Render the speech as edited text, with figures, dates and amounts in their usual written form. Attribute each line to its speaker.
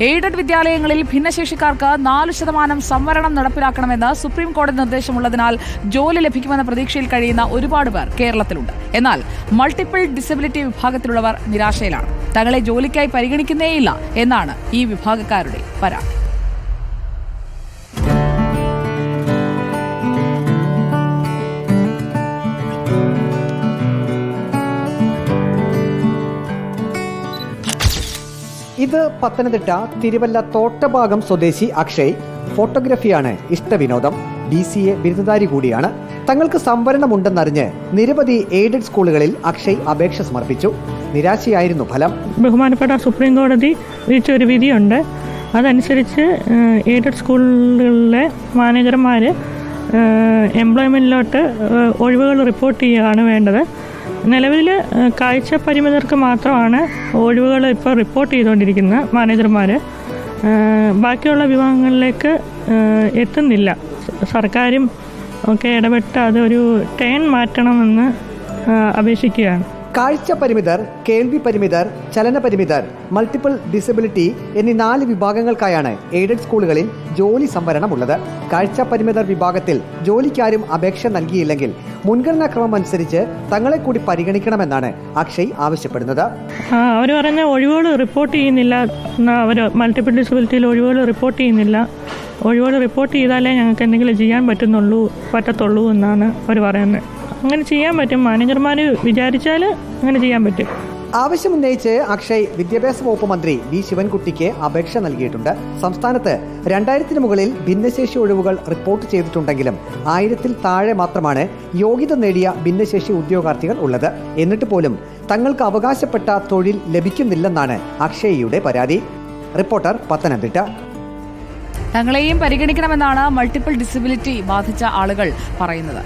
Speaker 1: Aided വിദ്യാലയങ്ങളിൽ ഭിന്നശേഷിക്കാർക്ക് 4% സംവരണം നടപ്പിലാക്കണമെന്ന് സുപ്രീം കോടതി നിർദ്ദേശമുള്ളതിനാൽ ജോലി ലഭിക്കുമെന്ന പ്രതീക്ഷയിൽ കഴിയുന്ന ഒരുപാട് പേർ കേരളത്തിലുണ്ട്. എന്നാൽ മൾട്ടിപ്പിൾ ഡിസബിലിറ്റി വിഭാഗത്തിലുള്ളവർ നിരാശയിലാണ്. തങ്ങളെ ജോലിക്കായി പരിഗണിക്കുന്നേയില്ല എന്നാണ് ഈ വിഭാഗക്കാരുടെ പരാതി.
Speaker 2: ഇത് പത്തനംതിട്ട തിരുവല്ല തോട്ടഭാഗം സ്വദേശി അക്ഷയ്. ഫോട്ടോഗ്രാഫിയാണ് ഇഷ്ടവിനോദം. BCA ബിരുദധാരി കൂടിയാണ്. തങ്ങൾക്ക് സംവരണമുണ്ടെന്നറിഞ്ഞ് നിരവധി എയ്ഡഡ് സ്കൂളുകളിൽ അക്ഷയ് അപേക്ഷ സമർപ്പിച്ചു. നിരാശയായിരുന്നു ഫലം.
Speaker 3: ബഹുമാനപ്പെട്ട സുപ്രീം കോടതി വിധിച്ചൊരു വിധിയുണ്ട്. അതനുസരിച്ച് എയ്ഡഡ് സ്കൂളുകളിലെ മാനേജർമാർ എംപ്ലോയ്മെൻറ്റിലോട്ട് ഒഴിവുകൾ റിപ്പോർട്ട് ചെയ്യുകയാണ് വേണ്ടത്. നിലവിൽ കാഴ്ച പരിമിതർക്ക് മാത്രമാണ് ഒഴിവുകൾ ഇപ്പോൾ റിപ്പോർട്ട് ചെയ്തുകൊണ്ടിരിക്കുന്നത് മാനേജർമാർ. ബാക്കിയുള്ള വിഭാഗങ്ങളിലേക്ക് എത്തുന്നില്ല. സർക്കാരും ഒക്കെ ഇടപെട്ട് അതൊരു ടേൺ മാറ്റണമെന്ന് അപേക്ഷിക്കുകയാണ്.
Speaker 2: കാഴ്ച പരിമിതർ, കേൾവി പരിമിതർ, ചലന പരിമിതർ, മൾട്ടിപ്പിൾ ഡിസബിലിറ്റി എന്നീ 4 വിഭാഗങ്ങൾക്കായാണ് എയ്ഡഡ് സ്കൂളുകളിൽ ജോലി സംവരണമുള്ളത്. കാഴ്ച പരിമിതർ വിഭാഗത്തിൽ ജോലിക്കാരും അപേക്ഷ നൽകിയില്ലെങ്കിൽ മുൻഗണനാക്രമം അനുസരിച്ച് തങ്ങളെ കൂടി പരിഗണിക്കണമെന്നാണ് അക്ഷയ് ആവശ്യപ്പെടുന്നത്.
Speaker 3: അവർ പറഞ്ഞ ഒഴിവുകൾ റിപ്പോർട്ട് ചെയ്യുന്നില്ല. അവർ മൾട്ടിപ്പിൾ ഡിസബിലിറ്റിയിൽ ഒഴിവുകൾ റിപ്പോർട്ട് ചെയ്യുന്നില്ല. ഒഴിവുകൾ റിപ്പോർട്ട് ചെയ്താലേ ഞങ്ങൾക്ക് എന്തെങ്കിലും ചെയ്യാൻ പറ്റത്തുള്ളൂ എന്നാണ് അവർ പറയുന്നത്. അങ്ങനെ ചെയ്യാൻ പറ്റും. മാനേജർമാർ വിചാരിച്ചാൽ അങ്ങനെ ചെയ്യാൻ പറ്റും.
Speaker 2: ആവശ്യമുന്നയിച്ച് അക്ഷയ് വിദ്യാഭ്യാസ വകുപ്പ് മന്ത്രി വി ശിവൻകുട്ടിക്ക് അപേക്ഷ നൽകിയിട്ടുണ്ട്. സംസ്ഥാനത്ത് 2000 മുകളിൽ ഭിന്നശേഷി ഒഴിവുകൾ റിപ്പോർട്ട് ചെയ്തിട്ടുണ്ടെങ്കിലും 1000 താഴെ മാത്രമാണ് യോഗ്യത നേടിയ ഭിന്നശേഷി ഉദ്യോഗാർത്ഥികൾ ഉള്ളത്. എന്നിട്ട് പോലും തങ്ങൾക്ക് അവകാശപ്പെട്ട തൊഴിൽ ലഭിക്കുന്നില്ലെന്നാണ് അക്ഷയയുടെ പരാതി. റിപ്പോർട്ടർ, പത്തനംതിട്ട.
Speaker 1: തങ്ങളെയും പരിഗണിക്കണമെന്നാണ് മൾട്ടിപ്പിൾ ഡിസബിലിറ്റി ബാധിച്ച ആളുകൾ പറയുന്നത്.